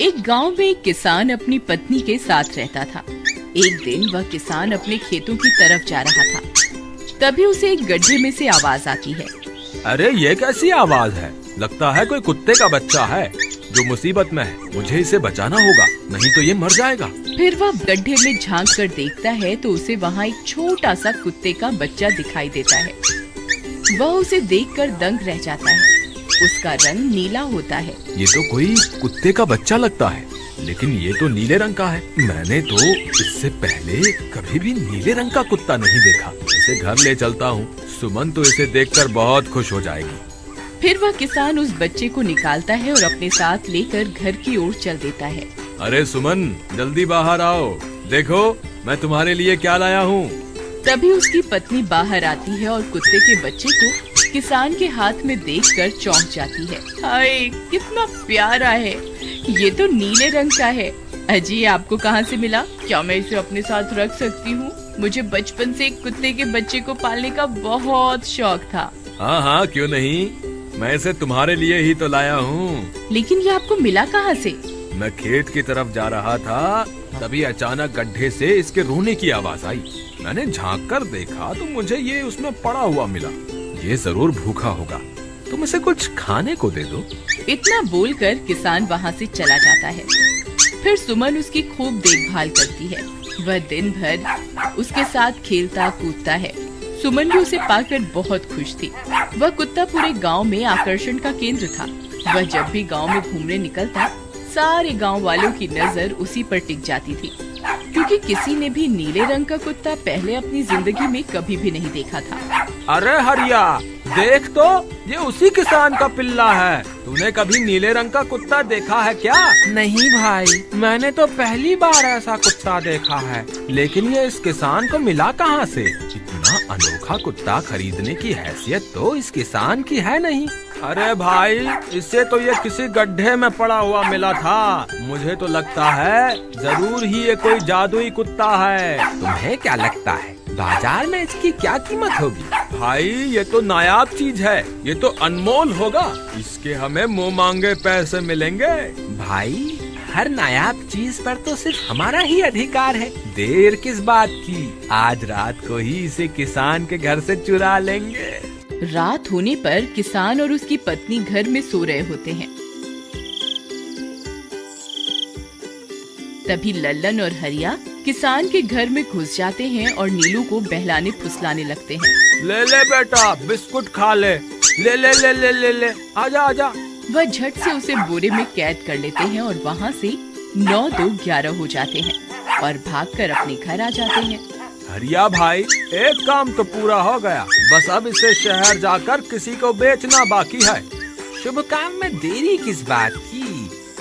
एक गांव में एक किसान अपनी पत्नी के साथ रहता था। एक दिन वह किसान अपने खेतों की तरफ जा रहा था। तभी उसे एक गड्ढे में से आवाज आती है। अरे ये कैसी आवाज है? लगता है कोई कुत्ते का बच्चा है जो मुसीबत में है। मुझे इसे बचाना होगा, नहीं तो ये मर जाएगा। फिर वह गड्ढे में झांक कर देखता है तो उसे वहाँ एक छोटा सा कुत्ते का बच्चा दिखाई देता है। वह उसे देखकर दंग रह जाता है। उसका रंग नीला होता है। ये तो कोई कुत्ते का बच्चा लगता है, लेकिन ये तो नीले रंग का है। मैंने तो इससे पहले कभी भी नीले रंग का कुत्ता नहीं देखा। इसे घर ले चलता हूँ। सुमन तो इसे देखकर बहुत खुश हो जाएगी। फिर वह किसान उस बच्चे को निकालता है और अपने साथ लेकर घर की ओर चल देता है। अरे सुमन, जल्दी बाहर आओ, देखो मैं तुम्हारे लिए क्या लाया हूँ। तभी उसकी पत्नी बाहर आती है और कुत्ते के बच्चे को किसान के हाथ में देखकर चौंक जाती है। हाय, कितना प्यारा है। ये तो नीले रंग का है। अजी, ये आपको कहाँ से मिला? क्या मैं इसे अपने साथ रख सकती हूँ? मुझे बचपन से एक कुत्ते के बच्चे को पालने का बहुत शौक था। हाँ हाँ, क्यों नहीं, मैं इसे तुम्हारे लिए ही तो लाया हूँ। लेकिन ये आपको मिला कहाँ से? मैं खेत की तरफ जा रहा था, तभी अचानक गड्ढे से इसके रोने की आवाज आई। मैंने झांक कर देखा तो मुझे ये उसमें पड़ा हुआ मिला। ये जरूर भूखा होगा, तुम इसे कुछ खाने को दे दो। इतना बोलकर किसान वहाँ से चला जाता है। फिर सुमन उसकी खूब देखभाल करती है। वह दिन भर उसके साथ खेलता कूदता है। सुमन भी उसे पाकर बहुत खुश थी। वह कुत्ता पूरे गांव में आकर्षण का केंद्र था। वह जब भी गांव में घूमने निकलता, सारे गांव वालों की नजर उसी पर टिक जाती थी, क्योंकि किसी ने भी नीले रंग का कुत्ता पहले अपनी जिंदगी में कभी भी नहीं देखा था। अरे हरिया, देख तो, ये उसी किसान का पिल्ला है। तूने कभी नीले रंग का कुत्ता देखा है क्या? नहीं भाई, मैंने तो पहली बार ऐसा कुत्ता देखा है। लेकिन ये इस किसान को मिला कहाँ से? इतना अनोखा कुत्ता खरीदने की हैसियत तो इस किसान की है नहीं। अरे भाई, इससे तो ये किसी गड्ढे में पड़ा हुआ मिला था। मुझे तो लगता है जरूर ही ये कोई जादुई कुत्ता है। तुम्हें क्या लगता है बाजार में इसकी क्या कीमत होगी? भाई, ये तो नायाब चीज है, ये तो अनमोल होगा। इसके हमें मुंह मांगे पैसे मिलेंगे। भाई, हर नायाब चीज पर तो सिर्फ हमारा ही अधिकार है। देर किस बात की, आज रात को ही इसे किसान के घर से चुरा लेंगे। रात होने पर किसान और उसकी पत्नी घर में सो रहे होते हैं। तभी लल्लन और हरिया किसान के घर में घुस जाते हैं और नीलू को बहलाने फुसलाने लगते हैं। ले ले बेटा, बिस्कुट खा ले। ले ले ले ले ले ले, आजा आजा। वह झट से उसे बोरे में कैद कर लेते हैं और वहाँ से 9-2-11 हो जाते हैं और भागकर अपने घर आ जाते हैं। हरिया भाई, एक काम तो पूरा हो गया, बस अब इसे शहर जाकर किसी को बेचना बाकी है। शुभ काम में देरी किस बात की?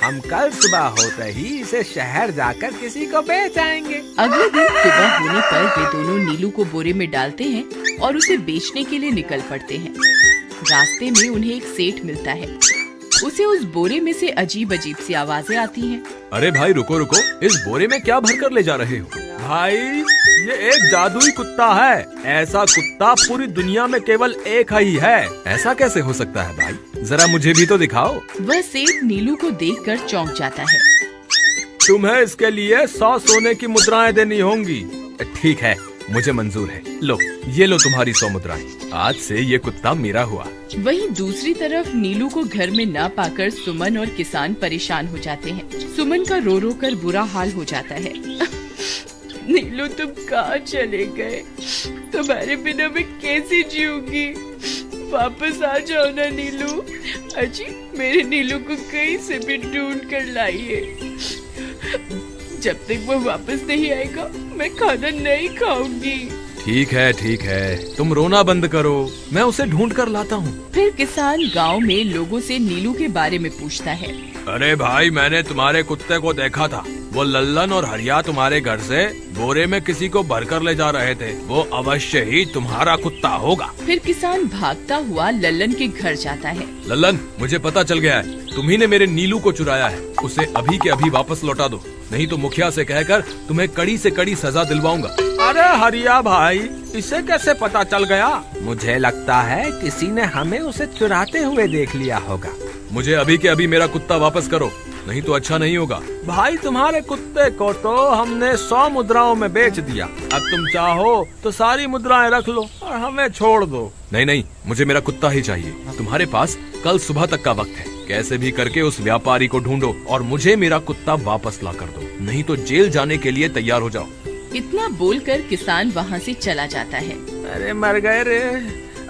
हम कल सुबह होते ही इसे शहर जाकर किसी को बेच आएंगे। अगले दिन सुबह होने पर वे दोनों नीलू को बोरे में डालते हैं और उसे बेचने के लिए निकल पड़ते हैं। रास्ते में उन्हें एक सेठ मिलता है। उसे उस बोरे में से अजीब अजीब सी आवाजें आती हैं। अरे भाई, रुको रुको, इस बोरे में क्या भर कर ले जा रहे हो? भाई, ये एक जादुई कुत्ता है। ऐसा कुत्ता पूरी दुनिया में केवल एक ही है। ऐसा कैसे हो सकता है भाई? जरा मुझे भी तो दिखाओ। वह सेठ नीलू को देखकर चौंक जाता है। तुम्हें इसके लिए 100 सोने की मुद्राएं देनी होंगी। ठीक है, मुझे मंजूर है। लो, ये लो तुम्हारी 100 मुद्राएं। आज से ये कुत्ता मेरा हुआ। वहीं दूसरी तरफ नीलू को घर में न पाकर सुमन और किसान परेशान हो जाते हैं। सुमन का रो रो कर बुरा हाल हो जाता है। नीलू, तुम कहाँ चले गए? तुम्हारे बिना मैं कैसे जीऊंगी? वापस आ जाओ ना नीलू। अजी, मेरे नीलू को कहीं से भी ढूंढ कर लाइए। जब तक वो वापस नहीं आएगा, मैं खाना नहीं खाऊंगी। ठीक है, तुम रोना बंद करो, मैं उसे ढूंढ कर लाता हूँ। फिर किसान गांव में लोगों से नीलू के बारे में पूछता है। अरे भाई, मैंने तुम्हारे कुत्ते को देखा था। वो लल्लन और हरिया तुम्हारे घर से बोरे में किसी को भरकर ले जा रहे थे। वो अवश्य ही तुम्हारा कुत्ता होगा। फिर किसान भागता हुआ लल्लन के घर जाता है। लल्लन, मुझे पता चल गया है, तुम्ही ने मेरे नीलू को चुराया है। उसे अभी के अभी वापस लौटा दो, नहीं तो मुखिया से कहकर तुम्हें कड़ी से कड़ी सजा दिलवाऊंगा। अरे हरिया भाई, इसे कैसे पता चल गया? मुझे लगता है किसी ने हमें उसे चुराते हुए देख लिया होगा। मुझे अभी के अभी मेरा कुत्ता वापस करो, नहीं तो अच्छा नहीं होगा। भाई तुम्हारे कुत्ते को तो हमने 100 मुद्राओं में बेच दिया, अब तुम चाहो तो सारी मुद्राएं रख लो और हमें छोड़ दो। नहीं नहीं, मुझे मेरा कुत्ता ही चाहिए। तुम्हारे पास कल सुबह तक का वक्त है, कैसे भी करके उस व्यापारी को ढूंढो और मुझे मेरा कुत्ता वापस ला कर दो, नहीं तो जेल जाने के लिए तैयार हो जाओ। इतना बोलकर किसान वहाँ से चला जाता है। अरे मर गए रे,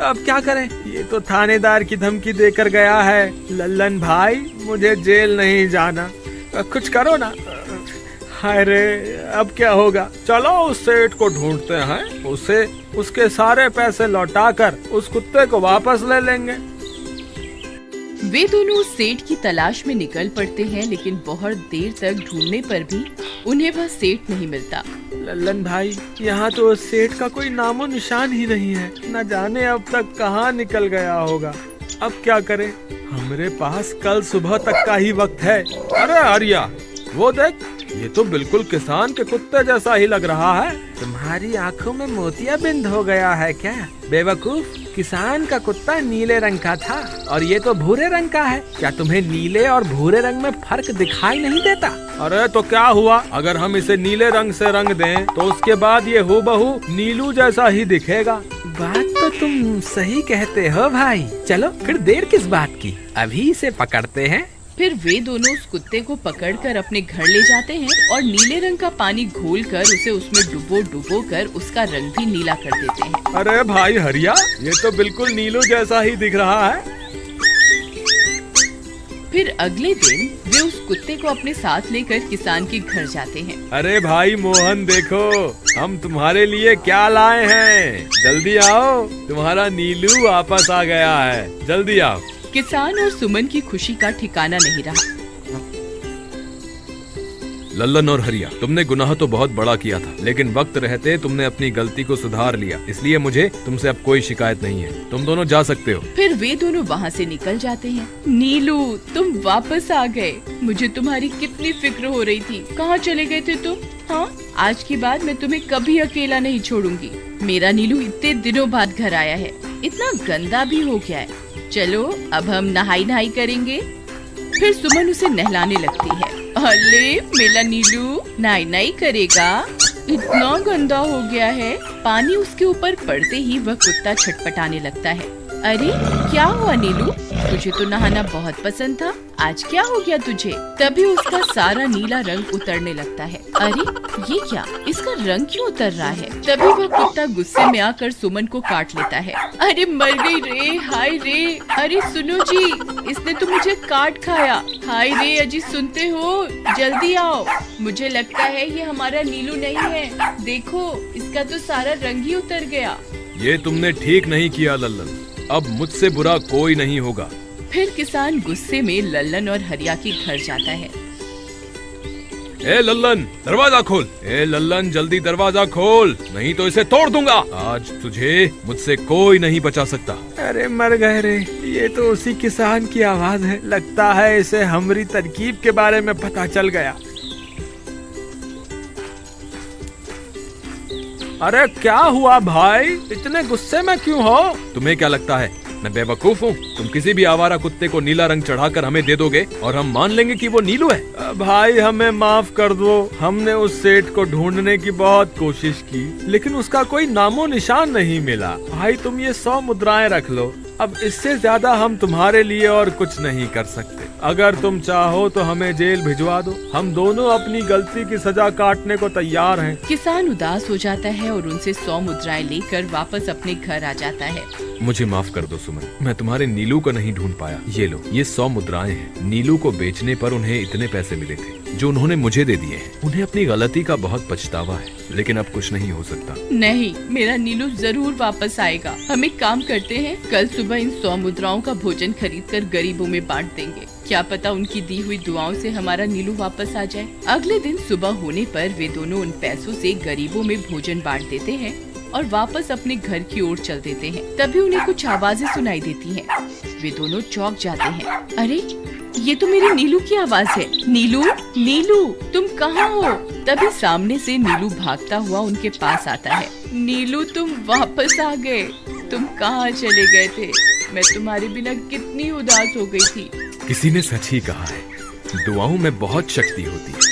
अब क्या करें? ये तो थानेदार की धमकी देकर गया है। लल्लन भाई, मुझे जेल नहीं जाना, कुछ करो ना। हाय रे, अब क्या होगा? चलो उस सेठ को ढूंढते हैं, उसे उसके सारे पैसे लौटाकर उस कुत्ते को वापस ले लेंगे। वे दोनों उस सेठ की तलाश में निकल पड़ते हैं, लेकिन बहुत देर तक ढूंढने पर भी उन्हें वह सेठ नहीं मिलता। लल्लन भाई, यहाँ तो उस सेठ का कोई नामो निशान ही नहीं है, न जाने अब तक कहाँ निकल गया होगा। अब क्या करें? हमारे पास कल सुबह तक का ही वक्त है। अरे आर्या, वो देख, ये तो बिल्कुल किसान के कुत्ते जैसा ही लग रहा है। तुम्हारी आंखों में मोतियाबिंद हो गया है क्या बेवकूफ? किसान का कुत्ता नीले रंग का था और ये तो भूरे रंग का है। क्या तुम्हें नीले और भूरे रंग में फर्क दिखाई नहीं देता? अरे तो क्या हुआ, अगर हम इसे नीले रंग से रंग दें तो उसके बाद ये हूबहू नीलू जैसा ही दिखेगा। बात तो तुम सही कहते हो भाई। चलो फिर देर किस बात की, अभी इसे पकड़ते हैं। फिर वे दोनों उस कुत्ते को पकड़कर अपने घर ले जाते हैं और नीले रंग का पानी घोलकर उसे उसमें डुबो कर उसका रंग भी नीला कर देते हैं। अरे भाई हरिया, ये तो बिल्कुल नीलू जैसा ही दिख रहा है। फिर अगले दिन वे उस कुत्ते को अपने साथ लेकर किसान के घर जाते हैं। अरे भाई मोहन, देखो हम तुम्हारे लिए क्या लाए हैं, जल्दी आओ, तुम्हारा नीलू वापस आ गया है, जल्दी आओ। किसान और सुमन की खुशी का ठिकाना नहीं रहा। लल्लन और हरिया, तुमने गुनाह तो बहुत बड़ा किया था, लेकिन वक्त रहते तुमने अपनी गलती को सुधार लिया, इसलिए मुझे तुमसे अब कोई शिकायत नहीं है। तुम दोनों जा सकते हो। फिर वे दोनों वहाँ से निकल जाते हैं। नीलू, तुम वापस आ गए, मुझे तुम्हारी कितनी फिक्र हो रही थी। कहाँ चले गए थे तुम? हाँ, आज के बाद मैं तुम्हें कभी अकेला नहीं छोड़ूंगी। मेरा नीलू इतने दिनों बाद घर आया है, इतना गंदा भी हो गया है। चलो अब हम नहाई करेंगे। फिर सुमन उसे नहलाने लगती है। अरे मेरा नीलू नहाई करेगा, इतना गंदा हो गया है। पानी उसके ऊपर पड़ते ही वह कुत्ता छटपटाने लगता है। अरे क्या हुआ नीलू, तुझे तो नहाना बहुत पसंद था, आज क्या हो गया तुझे? तभी उसका सारा नीला रंग उतरने लगता है। अरे ये क्या, इसका रंग क्यों उतर रहा है? तभी वह कुत्ता गुस्से में आकर सुमन को काट लेता है। अरे मर गई रे, हाय रे। अरे सुनो जी, इसने तो मुझे काट खाया। हाय रे अजी, सुनते हो? जल्दी आओ, मुझे लगता है ये हमारा नीलू नहीं है। देखो, इसका तो सारा रंग ही उतर गया। ये तुमने ठीक नहीं किया लल्लन, अब मुझसे बुरा कोई नहीं होगा। फिर किसान गुस्से में लल्लन और हरिया के घर जाता है। ए लल्लन, दरवाजा खोल। ए लल्लन, जल्दी दरवाजा खोल, नहीं तो इसे तोड़ दूंगा। आज तुझे मुझसे कोई नहीं बचा सकता। अरे मर गए रे, ये तो उसी किसान की आवाज है। लगता है इसे हमारी तरकीब के बारे में पता चल गया। अरे क्या हुआ भाई, इतने गुस्से में क्यों हो? तुम्हें क्या लगता है मैं बेवकूफ हूँ? तुम किसी भी आवारा कुत्ते को नीला रंग चढ़ाकर हमें दे दोगे और हम मान लेंगे कि वो नीलू है? भाई हमें माफ कर दो, हमने उस सेठ को ढूंढने की बहुत कोशिश की, लेकिन उसका कोई नामो निशान नहीं मिला। भाई तुम ये 100 मुद्राएं रख लो, अब इससे ज्यादा हम तुम्हारे लिए और कुछ नहीं कर सकते। अगर तुम चाहो तो हमें जेल भिजवा दो, हम दोनों अपनी गलती की सजा काटने को तैयार हैं। किसान उदास हो जाता है और उनसे 100 मुद्राएं लेकर वापस अपने घर आ जाता है। मुझे माफ कर दो सुमन, मैं तुम्हारे नीलू को नहीं ढूंढ पाया। ये लो, ये 100 मुद्राएं हैं। नीलू को बेचने पर उन्हें इतने पैसे मिले थे जो उन्होंने मुझे दे दिए हैं। उन्हें अपनी गलती का बहुत पछतावा है, लेकिन अब कुछ नहीं हो सकता। नहीं, मेरा नीलू जरूर वापस आएगा। हम एक काम करते हैं, कल सुबह इन 100 मुद्राओं का भोजन खरीदकर गरीबों में बांट देंगे। क्या पता उनकी दी हुई दुआओं से हमारा नीलू वापस आ जाए। अगले दिन सुबह होने पर वे दोनों उन पैसों से गरीबों में भोजन बांट देते हैं और वापस अपने घर की ओर चल देते हैं। तभी उन्हें कुछ आवाजें सुनाई देती हैं। वे दोनों चौंक जाते हैं। अरे ये तो मेरे नीलू की आवाज है। नीलू, नीलू तुम कहाँ हो? तभी सामने से नीलू भागता हुआ उनके पास आता है। नीलू तुम वापस आ गए, तुम कहाँ चले गए थे? मैं तुम्हारे बिना कितनी उदास हो गई थी। किसी ने सच ही कहा है, दुआओं में बहुत शक्ति होती है।